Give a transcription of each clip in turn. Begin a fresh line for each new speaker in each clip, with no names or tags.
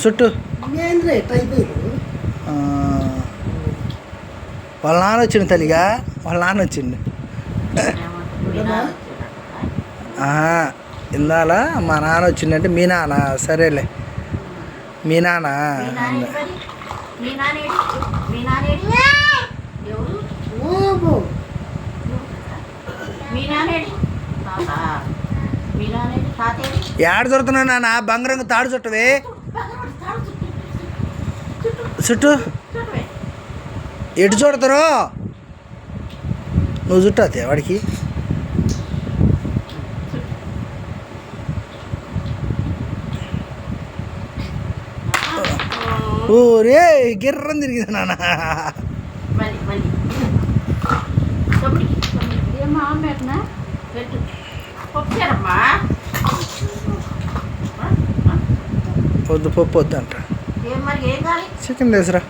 చుట్టూ వాళ్ళ నాన్న వచ్చిండు తల్లిగా, వాళ్ళ నాన్న వచ్చిండు. ఇందాల మా నాన్న వచ్చిండంటే మీ నాన్న, సరేలే మీ నాన్న. ఏడ దొరుకుతున్నావు నాన్న? బంగారంగా తాడు చుట్టవే చుట్టూ. ఎటు చూడతారు నువ్వు చుట్టాతే వాడికి. ఓరే గిర్రం తిరిగింది నాన్న. వద్దు పప్పు వద్దు అంట. చికెన్ తీసురా.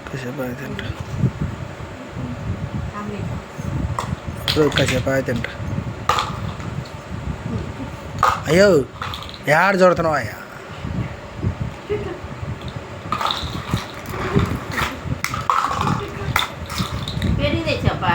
కాసేపు ఆగి తింటా, కాసేపు ఆగి తింటా. అయ్యో ఏడ చూడుతున్నావు అయ్యా?
చెప్పా